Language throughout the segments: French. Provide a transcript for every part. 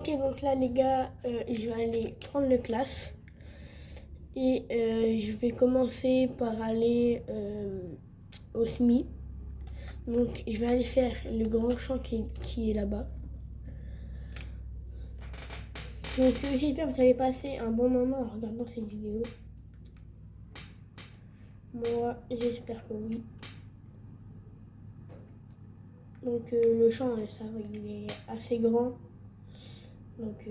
Ok, donc là les gars, je vais aller prendre le classe et je vais commencer par aller au SMI. Donc je vais aller faire le grand champ qui est là-bas. Donc j'espère que vous allez passer un bon moment en regardant cette vidéo. Moi j'espère que oui. Donc le champ, ça va, il est assez grand. Donc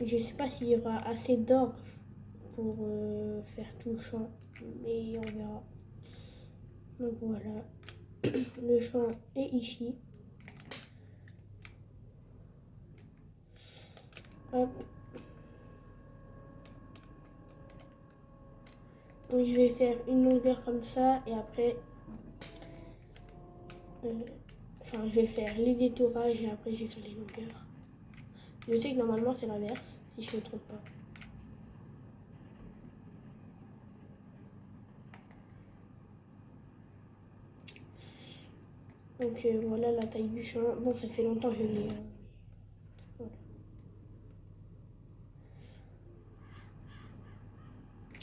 je sais pas s'il y aura assez d'or pour faire tout le champ, mais on verra. Donc voilà, le champ est ici. Hop. Donc je vais faire une longueur comme ça et après, je vais faire les détourages et après je vais faire les longueurs. Je sais que normalement c'est l'inverse, si je ne me trompe pas. Donc voilà la taille du champ. Bon, ça fait longtemps que je l'ai. Voilà.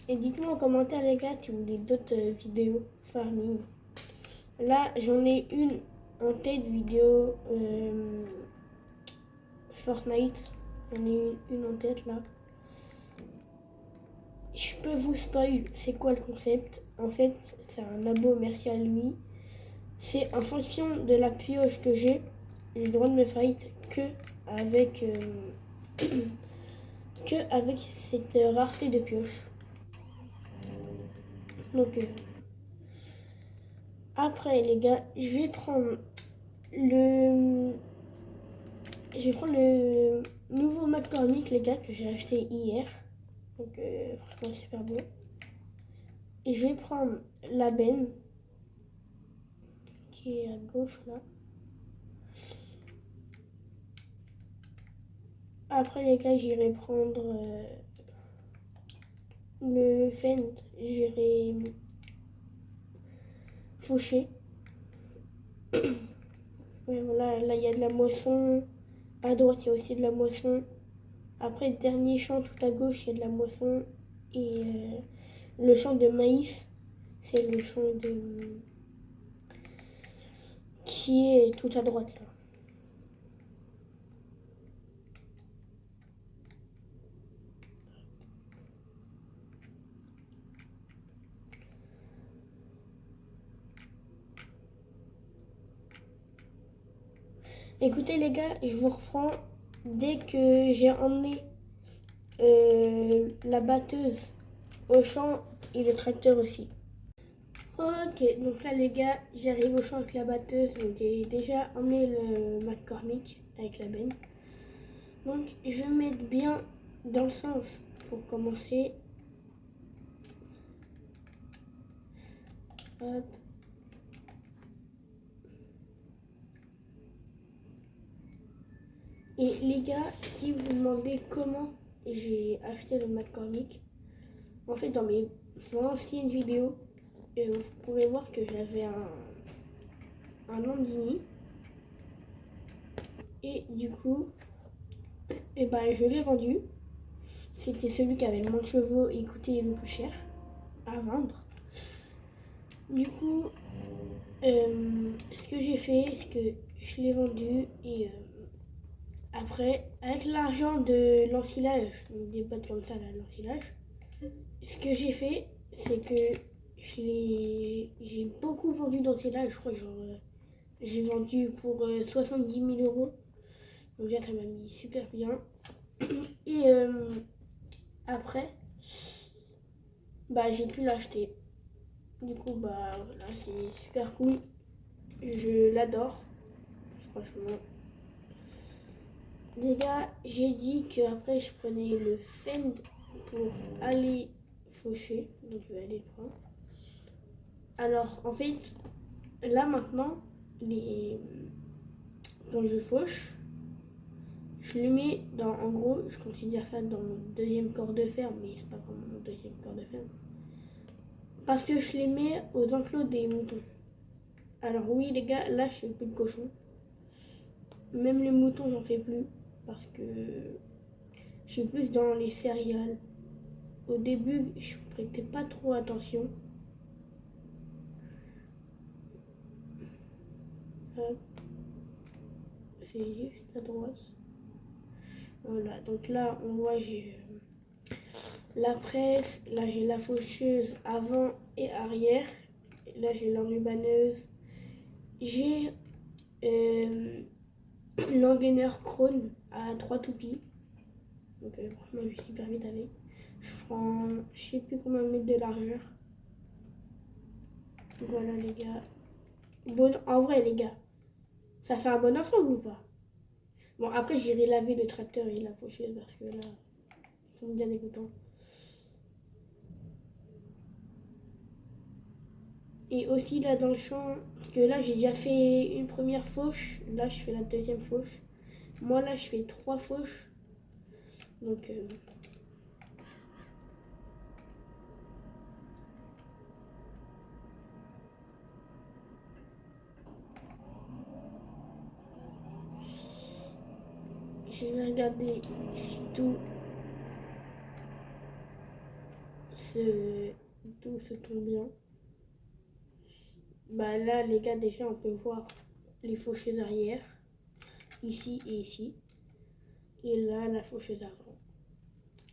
Et dites-moi en commentaire les gars si vous voulez d'autres vidéos farming. Là j'en ai une en tête vidéo Fortnite. J'en ai une en tête là. Je peux vous spoil c'est quoi le concept. En fait c'est un abo, merci à lui. C'est en fonction de la pioche que j'ai le droit de me fight que avec cette rareté de pioche. Donc après les gars, le je vais prendre le nouveau McCormick les gars que j'ai acheté hier. Donc franchement super beau. Et je vais prendre la benne qui est à gauche là. Après les gars, j'irai prendre le Fend, j'irai faucher. Ouais, voilà, là il y a de la moisson. À droite, il y a aussi de la moisson. Après, le dernier champ tout à gauche, il y a de la moisson. Et le champ de maïs, c'est le champ qui est tout à droite là. Écoutez les gars, je vous reprends dès que j'ai emmené la batteuse au champ et le tracteur aussi. Ok, donc là les gars, j'arrive au champ avec la batteuse, donc j'ai déjà emmené le McCormick avec la benne. Donc je vais me mettre bien dans le sens pour commencer. Hop. Et les gars, si vous vous demandez comment j'ai acheté le McCormick, en fait dans mes anciennes vidéos, vous pouvez voir que j'avais un Landini. Et du coup, je l'ai vendu. C'était celui qui avait le moins de chevaux et coûtait le plus cher à vendre. Du coup, ce que j'ai fait, c'est que je l'ai vendu et après, avec l'argent de l'ensilage, donc des boîtes comme ça, là, l'ensilage, ce que j'ai fait, c'est que j'ai beaucoup vendu d'ensilage. Je crois j'ai vendu pour 70 000 euros. Donc là, ça m'a mis super bien. Et après, j'ai pu l'acheter. Du coup, voilà, c'est super cool. Je l'adore, franchement. Les gars, j'ai dit qu'après, je prenais le Fend pour aller faucher. Donc, je vais aller le prendre. Alors, en fait, là, maintenant, quand je fauche, je le mets dans, en gros, je considère ça dans mon deuxième corps de ferme, mais c'est pas vraiment mon deuxième corps de ferme. Parce que je les mets aux enclos des moutons. Alors oui les gars, là je fais plus de cochons. Même les moutons j'en fais plus. parce que je suis plus dans les céréales. Au début, je prêtais pas trop attention. Hop, c'est juste à droite. Voilà, donc là, on voit, j'ai la presse, là j'ai la faucheuse avant et arrière, là j'ai l'enrubanneuse, j'ai l'engaineur Krone à 3 toupies, donc franchement je suis hyper vite avec. Je prends je sais plus combien de mètres de largeur. Voilà les gars. Bon, en vrai les gars, ça fait un bon ensemble ou pas? Bon après j'irai laver le tracteur et la faucheuse parce que là, ils sont bien dégoûtants. Et aussi là dans le champ, parce que là j'ai déjà fait une première fauche, là je fais la deuxième fauche. Moi là je fais 3 fauches. Donc je vais regarder si se, tout se tombe bien. Bah là les gars déjà on peut voir les faucheuses arrière, ici et ici. Et là la faucheuse avant.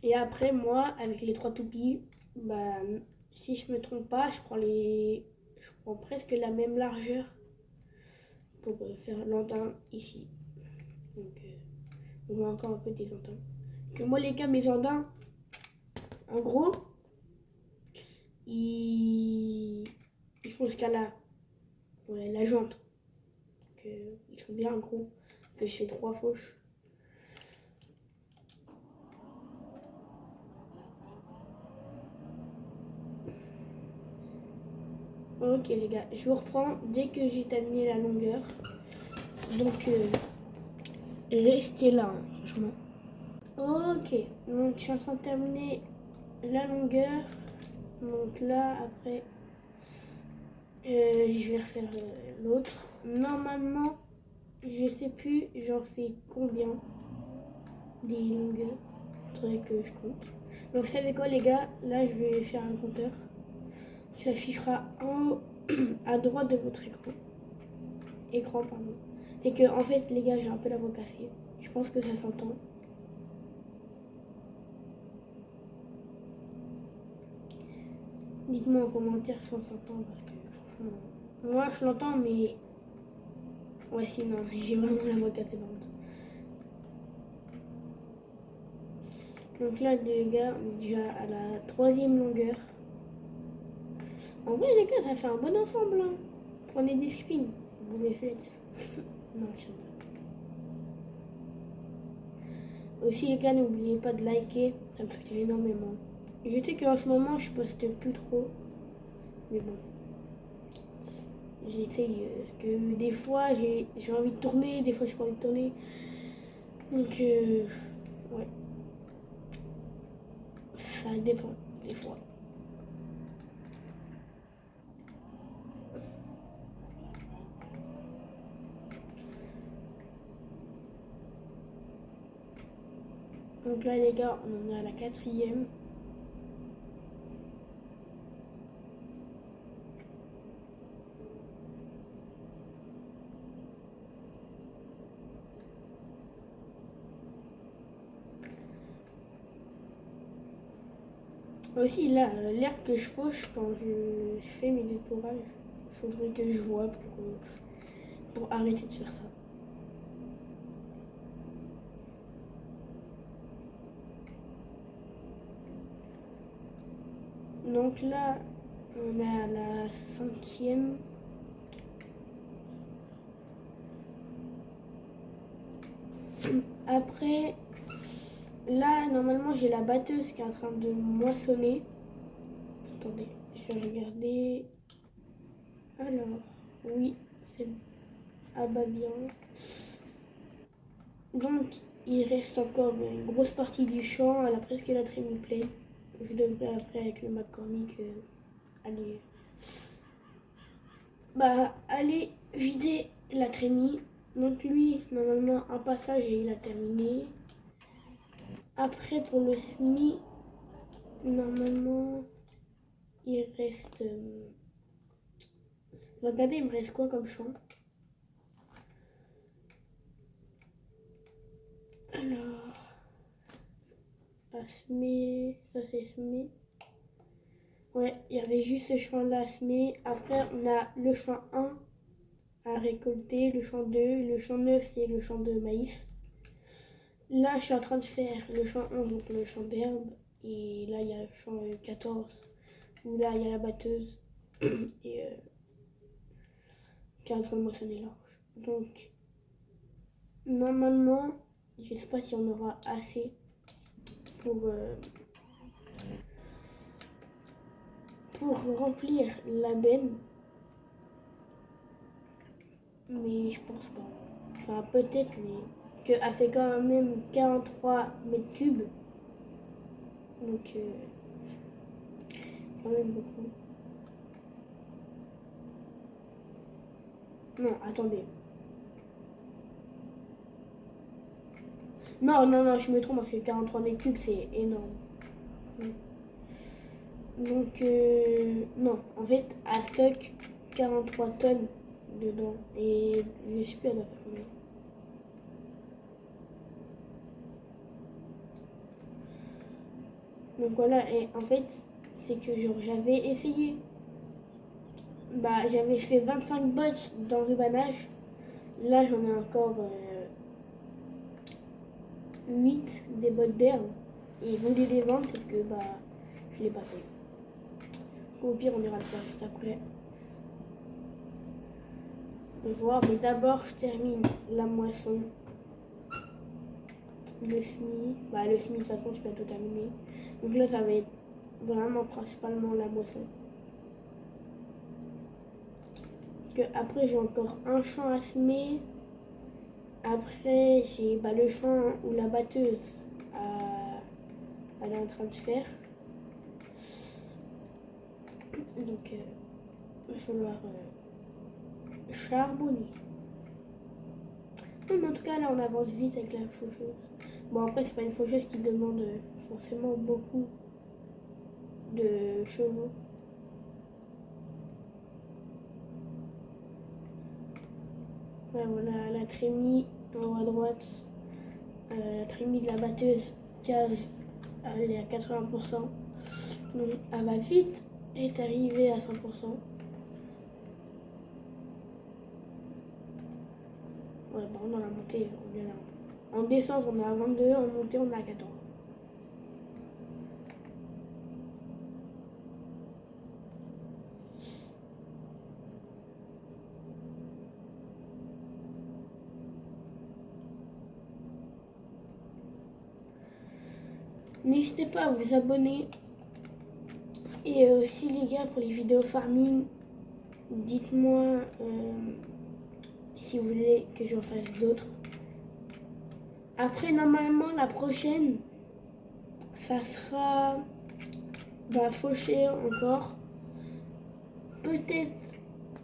Et après moi avec les 3 toupies, bah si je me trompe pas, je prends presque la même largeur pour faire l'antin ici. Donc on voit encore un peu des andins. Que moi les gars mes andins, en gros, ils font ce cas-là. Ouais, la jante. Donc, ils sont bien gros. Que je fais 3 fauches. Ok les gars, je vous reprends dès que j'ai terminé la longueur. Donc restez là, hein, franchement. Ok, donc je suis en train de terminer la longueur. Donc là, après, je vais refaire l'autre. Normalement, je sais plus, j'en fais combien des longueurs. Il faudrait que je compte. Donc, vous savez quoi, les gars? Là, je vais faire un compteur. Ça affichera en haut à droite de votre écran. Écran, pardon. C'est que, en fait, les gars, j'ai un peu la voix cassée. Je pense que ça s'entend. Dites-moi en commentaire si on s'entend parce que, franchement, moi, je l'entends, mais. Ouais, sinon, j'ai vraiment la voix cassée par contre. Donc là, les gars, on est déjà à la 3e longueur. En vrai, les gars, ça fait un bon ensemble. Hein. Prenez des screens. Vous les faites. Non, je sais pas. Aussi, les gars, n'oubliez pas de liker. Ça me fait énormément. Je sais qu'en ce moment, je poste plus trop. Mais bon. J'essaye. Parce que des fois, j'ai envie de tourner. Des fois, j'ai pas envie de tourner. Donc, ouais. Ça dépend. Des fois. Donc là, les gars, on est à la 4e. Aussi, là, l'air que je fauche quand je fais mes détourages, il faudrait que je vois pour arrêter de faire ça. Donc là, on est à la 5e. Après, là, normalement, j'ai la batteuse qui est en train de moissonner. Attendez, je vais regarder. Alors, oui, c'est... Ah bah bien. Donc, il reste encore une grosse partie du champ. Elle a presque la trémie pleine. Je devrais après, avec le McCormick, aller vider la trémie. Donc lui, normalement, un passage et il a terminé. Après, pour le SMI, normalement, il reste... Regardez, il me reste quoi comme champ? Alors... SMI, ça c'est SMI. Ouais, il y avait juste ce champ-là, SMI. Après, on a le champ 1 à récolter, le champ 2, le champ 9, c'est le champ de maïs. Là, je suis en train de faire le champ 11, donc le champ d'herbe. Et là, il y a le champ 14, où là, il y a la batteuse et qui est en train de moissonner l'orge. Donc, normalement, je ne sais pas si on aura assez pour remplir la benne. Mais je pense pas. Enfin, peut-être, mais qu'elle fait quand même 43 mètres cubes. Donc, quand même beaucoup. Non, attendez. Non, je me trompe parce que 43 mètres cubes, c'est énorme. Donc, non, en fait, à stock, 43 tonnes dedans. Et je sais plus, elle a fait combien. Donc voilà, et en fait, c'est que genre, j'avais essayé. Bah, j'avais fait 25 bottes d'enrubanage. Là, j'en ai encore 8 des bottes d'herbe. Et ils voulaient les vendre, sauf que bah, je l'ai pas fait. Au pire, on ira le faire juste après. On va voir, mais d'abord, je termine la moisson. Le SMI. Bah, le SMI, de toute façon, je vais tout terminer. Donc là, ça va être vraiment principalement la moisson. Parce que après, j'ai encore un champ à semer. Après, j'ai bah, le champ où la batteuse elle est en train de faire. Donc, il va falloir charbonner. Non, mais en tout cas, là, on avance vite avec la faucheuse. Bon, après, c'est pas une faucheuse qui demande forcément beaucoup de chevaux. Ouais, voilà, la trémie en haut à droite. La trémie de la batteuse, case, elle est à 80%. Donc, elle va vite être arrivée à 100%. Ouais, par contre, dans la montée, on galère un peu. En descente, on est à 22, en montée, on est à 14. N'hésitez pas à vous abonner. Et aussi, les gars, pour les vidéos farming, dites-moi si vous voulez que j'en fasse d'autres. Après, normalement, la prochaine, ça sera faucher encore. Peut-être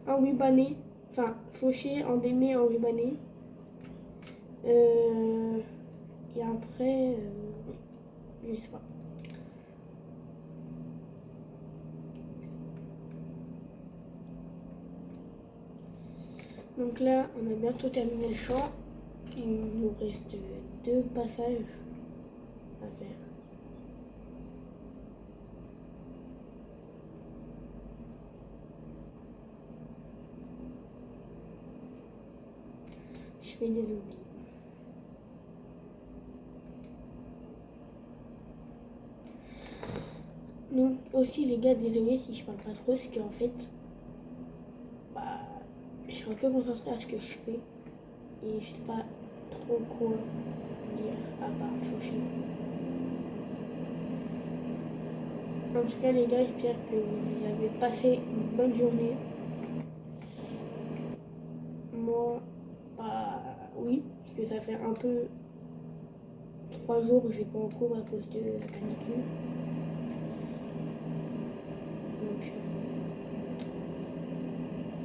en rubané. Enfin, faucher, en démé, en rubané. Et après, je sais pas. Donc là, on a bientôt terminé le champ. Il nous reste 2 passages à faire. Je fais des oublis. Donc aussi les gars, désolé si je parle pas trop, c'est qu'en fait, bah, je suis un peu concentrée à ce que je fais et je sais pas trop quoi dire à part faucher. En tout cas les gars, j'espère que vous avez passé une bonne journée. Moi, bah oui, parce que ça fait un peu 3 jours que je vais pas en cours à cause de la canicule. Donc,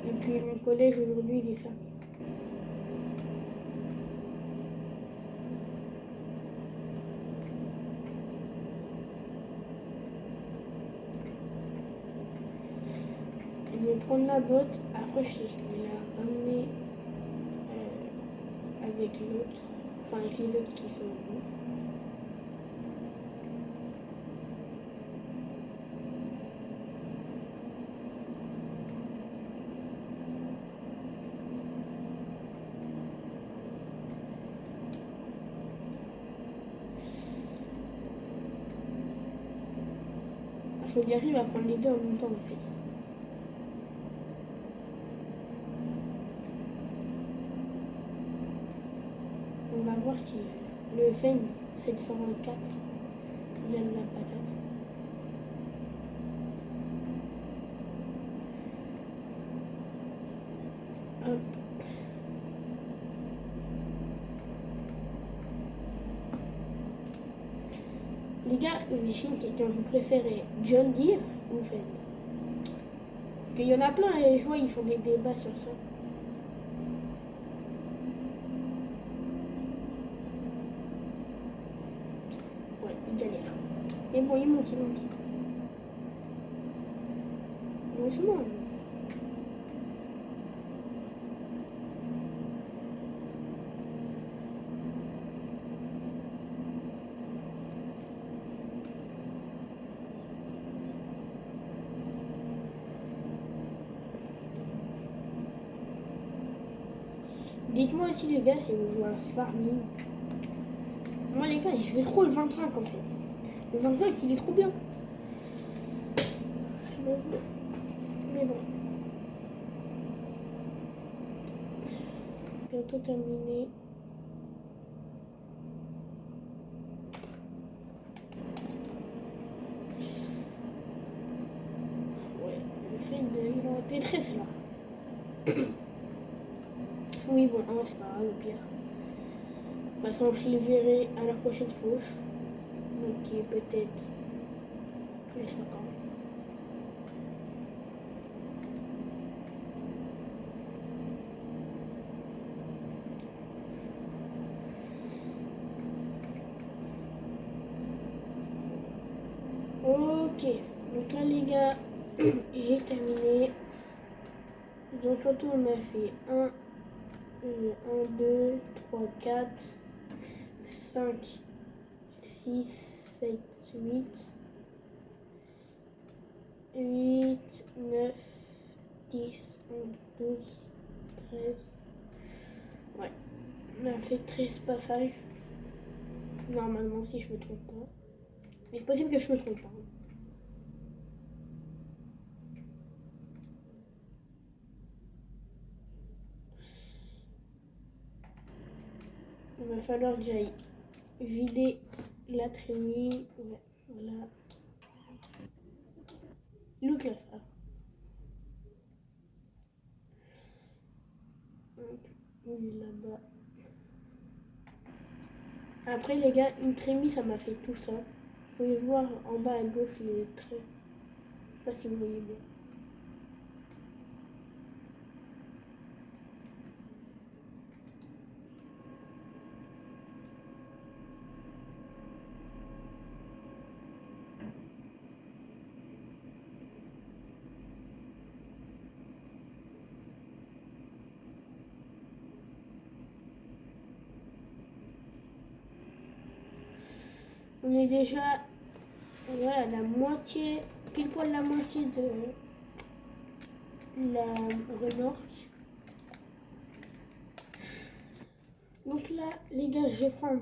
et puis mon collège aujourd'hui il est fermé. vais prendre la botte. Après, je vais la ramener avec l'autre. Enfin, avec les autres qui sont au bout. Il faut que j'arrive à prendre les deux en même temps en fait. On va voir si le FN 724 vient de la patate. Hop. Les gars, j'ai une question. Vous préférez John Deere ou Fendt? Parce qu'il y en a plein et je vois ils font des débats sur ça. Ouais, ils galèrent. Mais bon, ils montent. Doucement. Dites-moi aussi les gars si vous jouez à Farming. Moi les gars, je fais trop le 25 en fait. Le 25 il est trop bien. Je le veux. Mais bon. Bientôt terminé. Ouais, le fait de... Il est en détresse là. Oui bon, hein, c'est pas grave au pire. De toute façon, je les verrai à la prochaine fauche. Donc qui est peut-être... Je sais pas quand. Ok, donc là les gars, j'ai terminé. Donc en tout on a fait 1, 2, 3, 4, 5, 6, 7, 8, 8, 9, 10, 11, 12, 13. Ouais, on a fait 13 passages. Normalement si je me trompe pas. Mais c'est possible que je me trompe pas. Il va falloir que j'aille vider la trémie. Ouais, voilà. Look là ça. Il est là-bas. Après les gars, une trémie ça m'a fait tout ça. Vous pouvez voir en bas à gauche les traits. Je sais pas si vous voyez bien. On est déjà ouais, à la moitié, pile poil la moitié de la remorque. Donc là, les gars, je vais prendre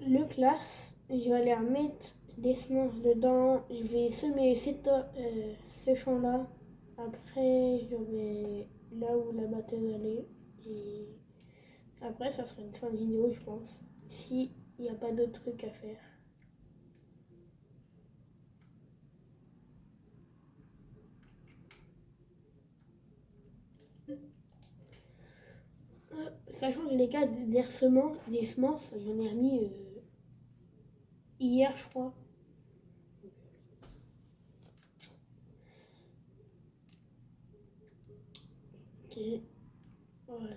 le classe. Je vais aller remettre des semences dedans. Je vais semer ce champ-là. Après, je vais là où la batteuse allait. Et après, ça sera une fin de vidéo, je pense. S'il n'y a pas d'autres trucs à faire. Sachant que les gars, des semences, j'en ai remis hier, je crois. Ok, voilà.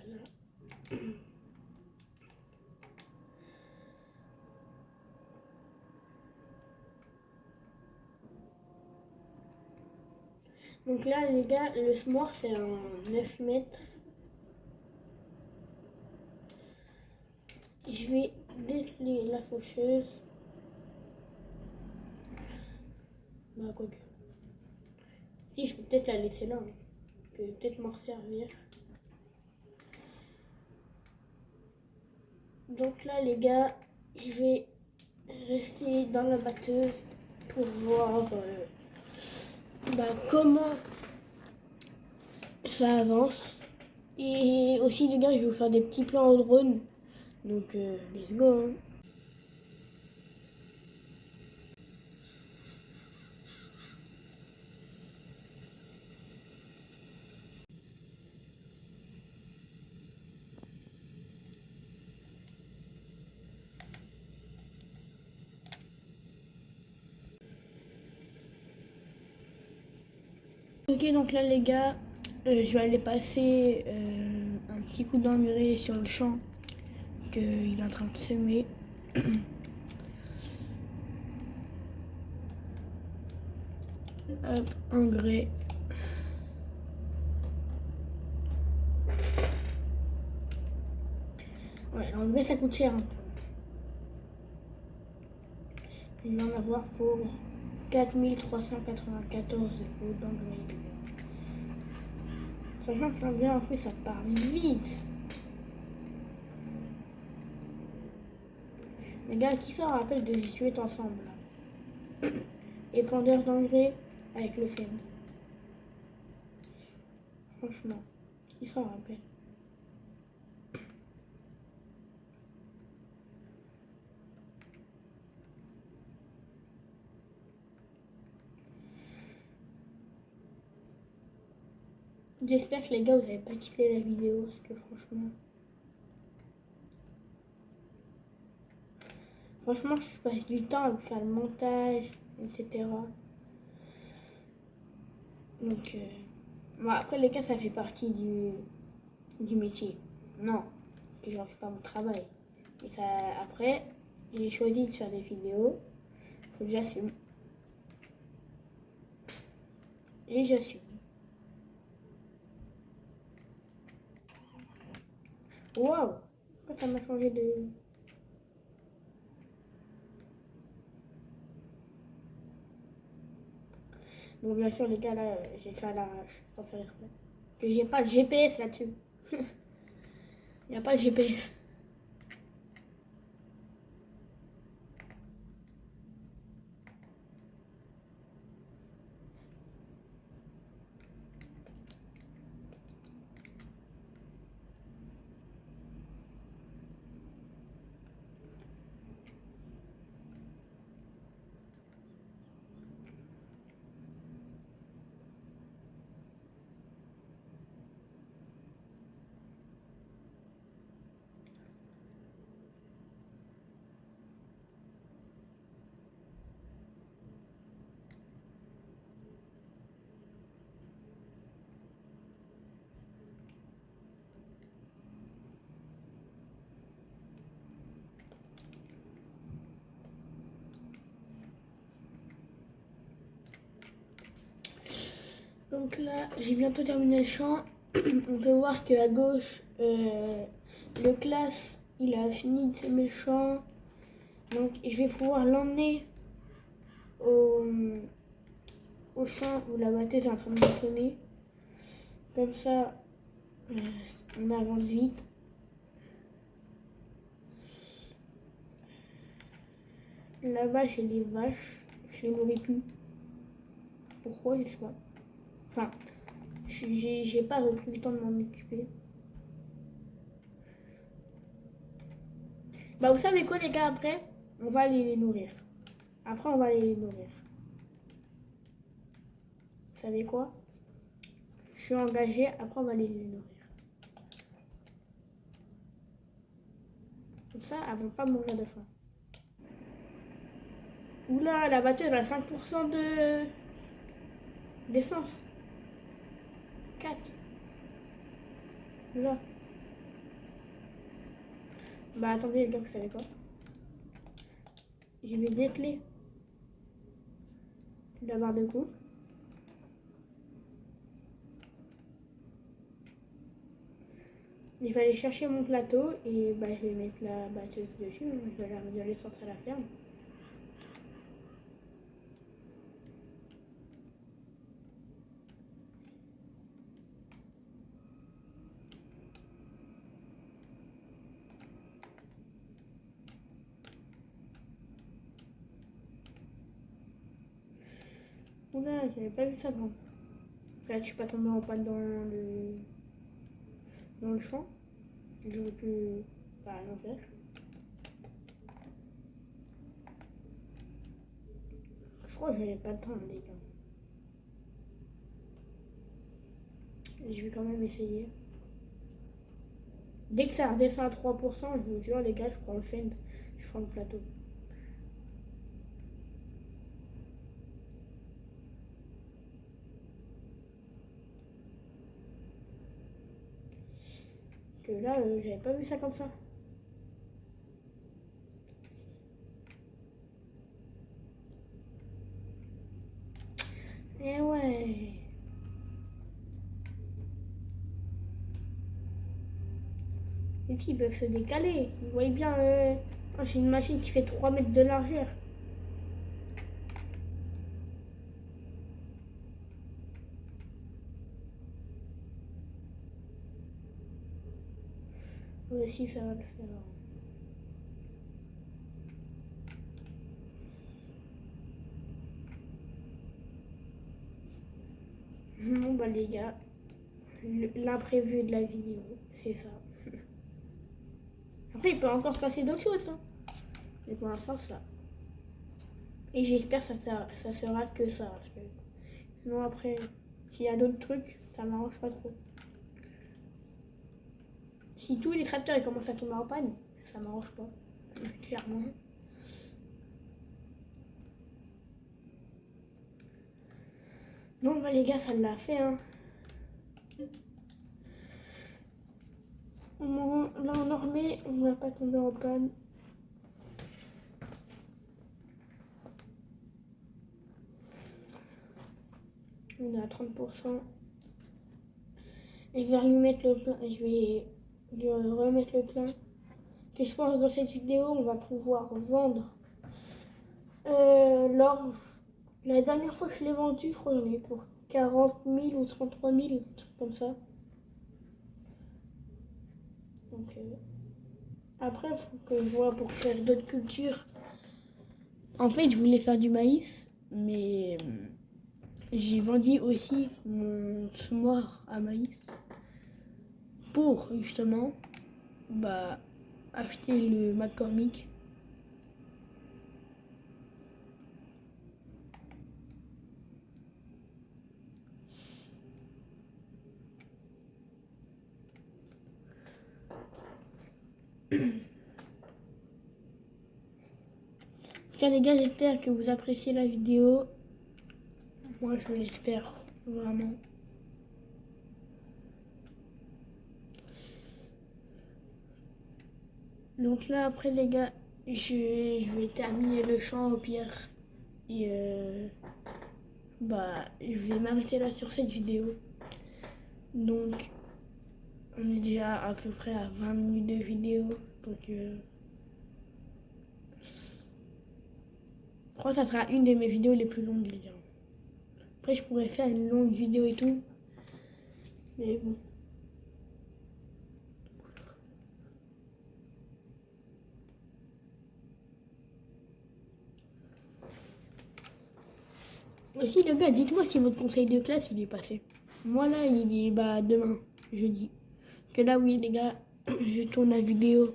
Donc là, les gars, le s'more, c'est en 9 mètres. Je vais dételer la faucheuse. Bah, quoi que. Si, je peux peut-être la laisser là. Hein. Que peut-être m'en servir. Donc là, les gars, je vais rester dans la batteuse pour voir comment ça avance. Et aussi, les gars, je vais vous faire des petits plans au drone. Donc, let's go. Hein. Ok, donc là, les gars, je vais aller passer un petit coup d'engrais sur le champ qu'il est en train de semer. Hop, engrais. Ouais, l'engrais ça coûte cher un peu. Il va en avoir pour 4394 € d'engrais. Sachant que l'engrais en fait ça part vite. Les gars, qui s'en rappelle de jouer ensemble là? Épandeur d'engrais avec le Fen. Franchement, qui s'en rappelle? J'espère que les gars vous avez pas quitté la vidéo parce que franchement je passe du temps à faire le montage, etc. Donc bon, après les gars ça fait partie du métier. Non, que je n'arrive pas à mon travail. Mais ça après j'ai choisi de faire des vidéos. Faut que j'assume. Et j'assume. Waouh! Pourquoi ça m'a changé de. Bon, bien sûr, les gars, là, j'ai fait à l'arrache, sans faire exprès. Que j'ai pas de GPS là-dessus. Il n'y a pas de GPS. Donc là, j'ai bientôt terminé le champ. On peut voir qu'à gauche, le classe, il a fini de semer le champ. Donc je vais pouvoir l'emmener au, au champ où la batteuse est en train de sonner. Comme ça, on avance vite. Là-bas, j'ai les vaches. Je les nourris plus. Pourquoi, je sais pas. Enfin, j'ai pas repris le temps de m'en occuper. Bah, vous savez quoi, les gars, après, on va aller les nourrir. Après, on va aller les nourrir. Vous savez quoi? Je suis engagée, après, on va aller les nourrir. Comme ça, elles vont pas mourir de faim. Oula, la batteuse a 5% d'essence. 4. Là. Bah, attendez, les gars, vous savez quoi? Je vais dételer la barre de couche. Il fallait chercher mon plateau et bah, je vais mettre la batteuse dessus. Je vais la descendre à la ferme. Oula, j'avais pas vu ça avant. Là, je suis pas tombée en panne dans le champ. J'aurais pu pas rien faire. Je crois que j'avais pas le temps, les gars. Je vais quand même essayer. Dès que ça redescend à 3%, je vous jure, les gars, je prends le fend. Je prends le plateau. Que là, j'avais pas vu ça comme ça. Eh ouais. Les petits peuvent se décaler. Vous voyez bien, j'ai une machine qui fait 3 mètres de largeur. Ouais, si, ça va le faire. Bon, bah, les gars, l'imprévu de la vidéo, c'est ça. Après, il peut encore se passer d'autres choses. Hein. Mais pour l'instant, ça. Et j'espère que ça sera que ça. Parce que sinon, après, s'il y a d'autres trucs, ça m'arrange pas trop. Si tous les tracteurs ils commencent à tomber en panne, ça m'arrange pas. Clairement. Bon, bah, les gars, ça l'a fait. Hein. Là, on en remet, on va pas tomber en panne. On est à 30%. Et je vais lui mettre le plein. Je vais lui remettre le plein. Et je pense que dans cette vidéo, on va pouvoir vendre l'orge. La dernière fois que je l'ai vendu, je crois que j'en ai pour 40 000 ou 33 000, un truc comme ça. Donc, après, il faut que je vois pour faire d'autres cultures. En fait, je voulais faire du maïs, mais j'ai vendu aussi mon semoir à maïs pour justement acheter le McCormick. Tiens les gars, j'espère que vous appréciez la vidéo. Moi je l'espère vraiment. Donc là après les gars, je vais terminer le chant au pire. Et je vais m'arrêter là sur cette vidéo. Donc on est déjà à peu près à 20 minutes de vidéo. Donc je crois que ça sera une de mes vidéos les plus longues les gars. Après je pourrais faire une longue vidéo et tout. Mais bon. Aussi les gars, dites-moi si votre conseil de classe il est passé. Moi là il est demain, jeudi. Que là oui les gars, je tourne la vidéo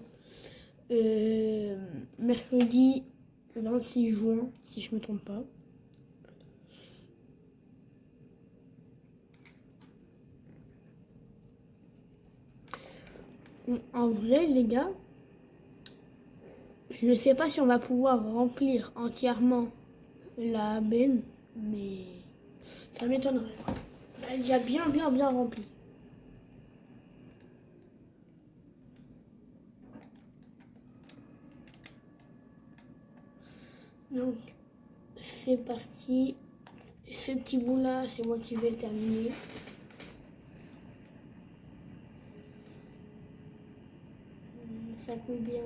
mercredi 26 juin, si je me trompe pas. En vrai les gars, je ne sais pas si on va pouvoir remplir entièrement la benne, mais ça m'étonnerait. Elle est déjà bien remplie. Donc c'est parti. Ce petit bout là, c'est moi qui vais le terminer. ça coule bien.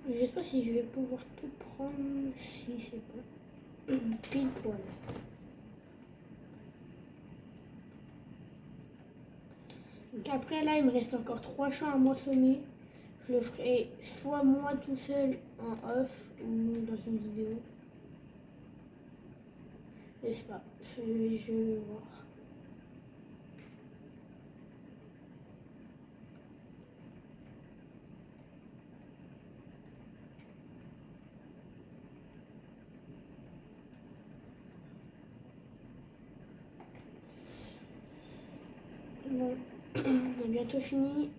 Je sais pas si je vais pouvoir tout prendre. Si, c'est bon. Pile poil. Donc après là, il me reste encore 3 champs à moissonner. Je le ferai soit moi tout seul en off ou dans une vidéo. Je sais pas, je vais voir. Bon, on a bientôt fini.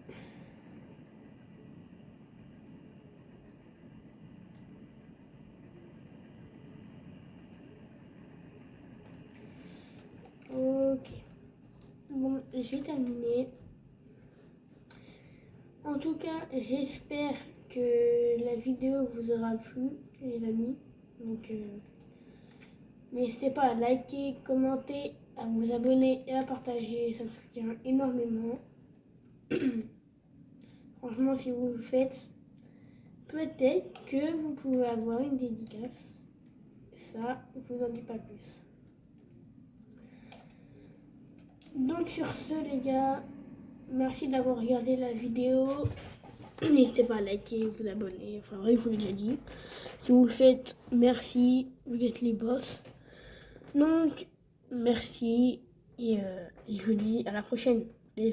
Ok. Bon, j'ai terminé. En tout cas, j'espère que la vidéo vous aura plu, les amis. Donc, n'hésitez pas à liker, commenter, à vous abonner et à partager. Ça me soutient énormément. Franchement, si vous le faites, peut-être que vous pouvez avoir une dédicace. Ça, je vous en dis pas plus. Donc sur ce, les gars, merci d'avoir regardé la vidéo. N'hésitez pas à liker, vous abonner. Enfin, bref, je vous l'ai déjà dit. Si vous le faites, merci. Vous êtes les boss. Donc, merci. Et je vous dis à la prochaine. Les